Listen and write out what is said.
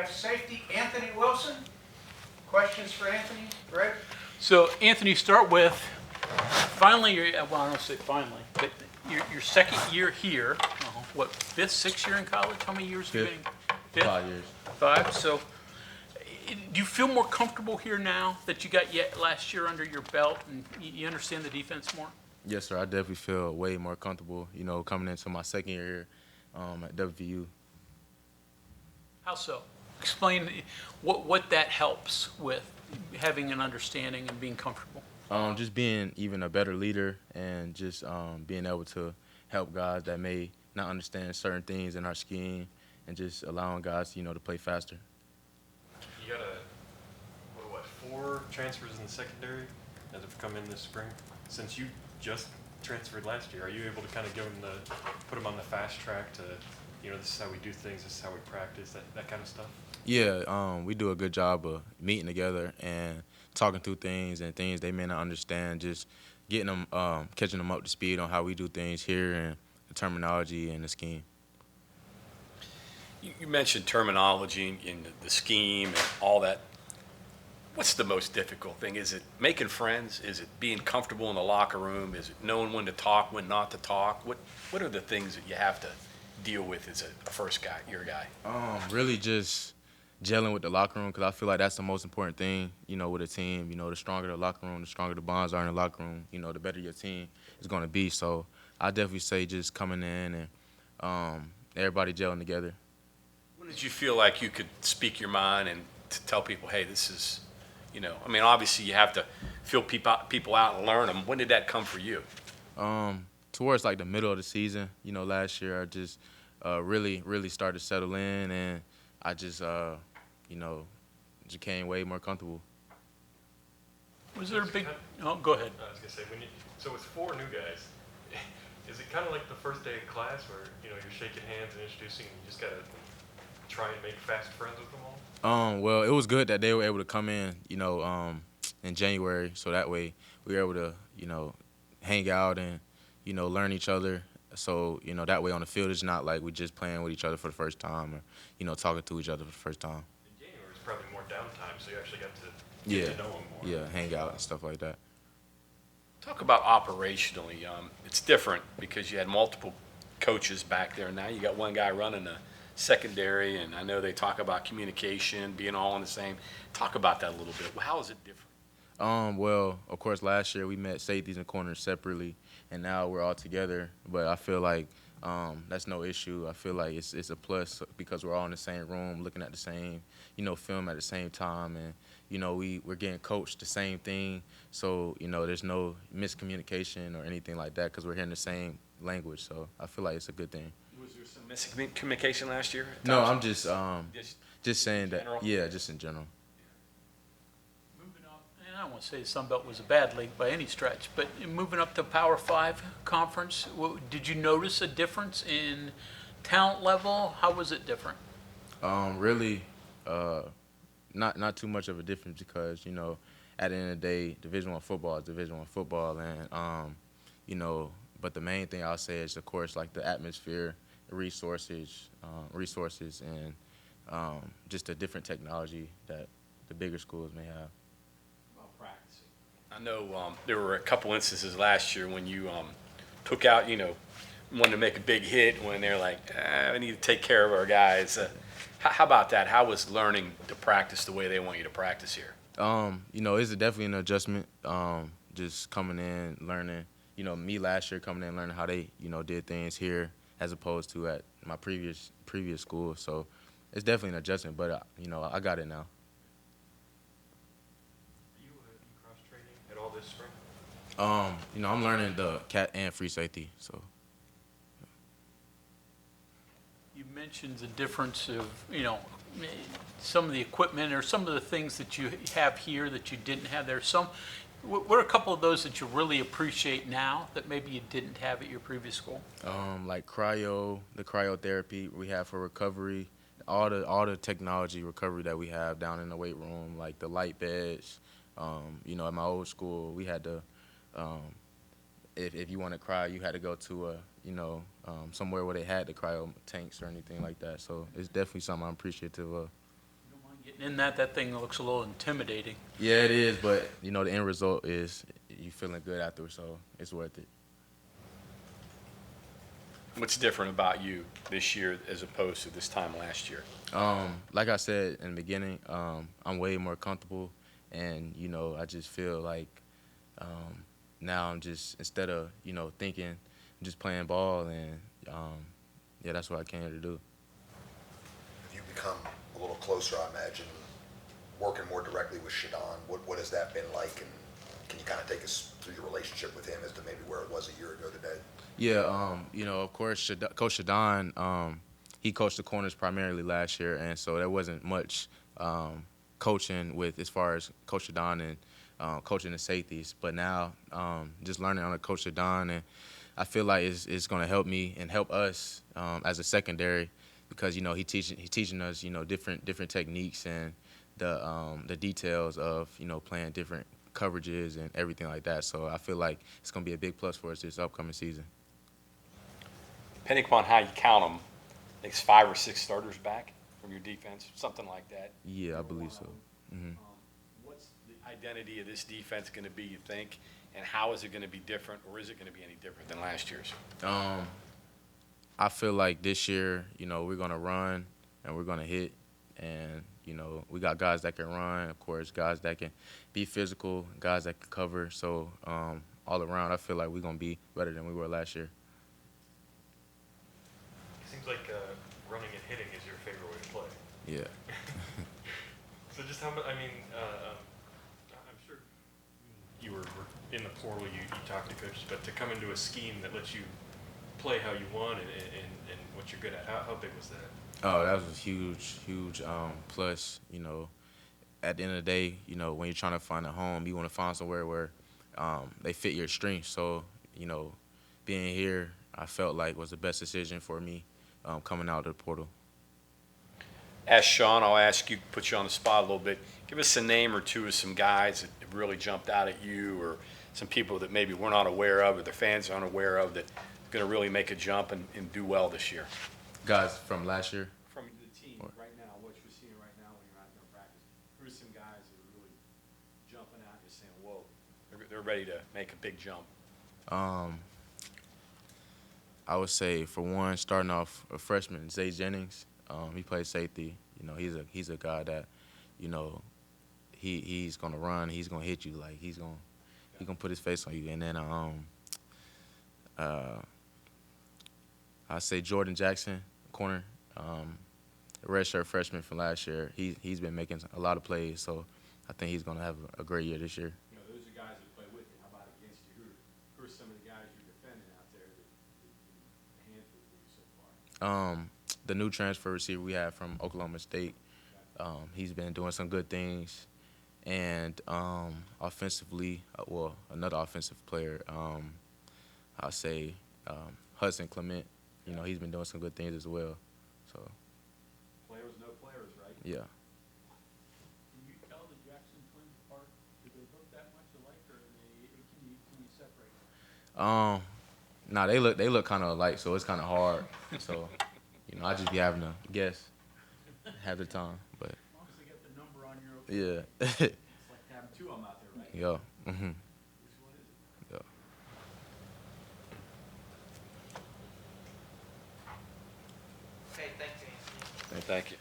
have safety Anthony Wilson. Questions for Anthony? Greg? So, Anthony, start with finally, well, I don't say finally, but your second year here, what, fifth, sixth year in college? How many years have you been? Fifth? 5 years. Five. So, do you feel more comfortable here now that you got yet last year under your belt and you understand the defense more? Yes, sir. I definitely feel way more comfortable, coming into my second year here at WVU. How so? Explain what that helps with having an understanding and being comfortable. Just being even a better leader and just being able to help guys that may not understand certain things in our scheme and just allowing guys, to play faster. You got what, 4 transfers in the secondary that have come in this spring? Since you just transferred last year, are you able to kind of put them on the fast track to, this is how we do things, this is how we practice, that kind of stuff? Yeah, we do a good job of meeting together and talking through things and things they may not understand, just getting them, catching them up to speed on how we do things here and the terminology and the scheme. You mentioned terminology and the scheme and all that. What's the most difficult thing? Is it making friends? Is it being comfortable in the locker room? Is it knowing when to talk, when not to talk? What are the things that you have to deal with as a first guy, your guy? Really just gelling with the locker room, because I feel like that's the most important thing, with a team. The stronger the locker room, the stronger the bonds are in the locker room, the better your team is going to be. So I definitely say just coming in and everybody gelling together. When did you feel like you could speak your mind and to tell people, hey, this is, obviously you have to feel people out and learn them. When did that come for you? Towards like the middle of the season, last year I just really started to settle in, and I just, became way more comfortable. Was there a big? Oh, go ahead. I was gonna say, so with 4 new guys, is it kind of like the first day of class where you're shaking hands and introducing, and you just gotta try and make fast friends with them all? Well, it was good that they were able to come in, in January, so that way we were able to, hang out and, learn each other. So, that way on the field it's not like we're just playing with each other for the first time or, talking to each other for the first time. In January is probably more downtime, so you actually got to Yeah, get to know them more. yeah, hang out and stuff like that. Talk about operationally. It's different because you had multiple coaches back there. Now you got one guy running the secondary, and I know they talk about communication, being all in the same. Talk about that a little bit. How is it different? Well, of course, last year we met safeties and corners separately, and now we're all together. But I feel like that's no issue. I feel like it's a plus because we're all in the same room, looking at the same, film at the same time, and we're getting coached the same thing. So there's no miscommunication or anything like that because we're hearing the same language. So I feel like it's a good thing. Was there some miscommunication last year? No, I'm just saying that. general? Yeah, just in general. Moving up, and I don't want to say the Sun Belt was a bad league by any stretch, but moving up to Power 5 conference, did you notice a difference in talent level? How was it different? Really, not too much of a difference because at the end of the day, Division I football is Division I football, and but the main thing I'll say is, of course, like the atmosphere, resources, and just the different technology that the bigger schools may have. About practicing. I know there were a couple instances last year when you took out, wanted to make a big hit when they're like, we need to take care of our guys. How about that? How was learning to practice the way they want you to practice here? It's definitely an adjustment. Just coming in, learning. Me last year coming in, learning how they, did things here as opposed to at my previous school. So it's definitely an adjustment, but I got it now. Are you cross-training at all this spring? I'm learning the cat and free safety. So. You mentioned the difference of, some of the equipment or some of the things that you have here that you didn't have there. What are a couple of those that you really appreciate now that maybe you didn't have at your previous school? Like the cryotherapy we have for recovery, all the technology recovery that we have down in the weight room, like the light beds. At my old school, we had to, if you want to cry, you had to go to somewhere where they had the cryo tanks or anything like that. So it's definitely something I'm appreciative of. Getting in that thing looks a little intimidating. Yeah, it is, but you know the end result is you feeling good afterwards, so it's worth it. What's different about you this year as opposed to this time last year? Like I said in the beginning, I'm way more comfortable, and you know I just feel like now I'm just instead of thinking, I'm just playing ball, and yeah, that's what I came here to do. Have you become a little closer, I imagine, working more directly with Shadon? What has that been like, and can you kind of take us through your relationship with him as to maybe where it was a year ago today? Yeah, of course, Coach Shadon, he coached the corners primarily last year, and so there wasn't much coaching with as far as Coach Shadon and coaching the safeties. But now, just learning under Coach Shadon, and I feel like it's going to help me and help us as a secondary because he's teaching us different techniques and the details of playing different coverages and everything like that. So I feel like it's going to be a big plus for us this upcoming season. Depending upon how you count them, I think it's 5 or 6 starters back from your defense, something like that. Yeah, I believe so. What's the identity of this defense going to be, you think, and how is it going to be different, or is it going to be any different than last year's? I feel like this year, we're going to run and we're going to hit. And, we got guys that can run, of course, guys that can be physical, guys that can cover. So all around, I feel like we're going to be better than we were last year. It seems like running and hitting is your favorite way to play. Yeah. So just how much, I'm sure you were in the portal, you talked to coaches, but to come into a scheme that lets you play how you want and what you're good at, how big was that? Oh, that was a huge plus. At the end of the day, when you're trying to find a home, you want to find somewhere where they fit your strengths. So, being here, I felt like was the best decision for me coming out of the portal. Ask Sean, I'll ask you, put you on the spot a little bit. Give us a name or two of some guys that really jumped out at you, or some people that maybe we're not aware of or the fans aren't aware of that are going to really make a jump and do well this year. Guys from last year? From the team right now, what you're seeing right now when you're out there in practice, who's some guys that are really jumping out and saying, whoa, they're ready to make a big jump? I would say, for one, starting off a freshman, Zay Jennings. He plays safety. He's a guy that, he's gonna run. He's gonna hit you. Like he's gonna put his face on you. And then I say Jordan Jackson, corner, redshirt freshman from last year. He's been making a lot of plays, so I think he's gonna have a great year this year. Those are guys that play with you. How about against you? Who are some of the guys you're defending out there that handful for you so far? The new transfer receiver we have from Oklahoma State, he's been doing some good things. And offensively, another offensive player, I'll say Hudson Clement. He's been doing some good things as well. So. Players know players, right? Yeah. Can you tell the Jackson twins apart? Do they look that much alike, or can you separate them? Nah, they look kind of alike, so it's kind of hard. So, I just be having to guess half the time, but. As long as they get the number on your. Yeah. It's like having 2 of them out there, right? Yeah. Which one is it? Yeah. Okay, thank you, Anthony. Thank you.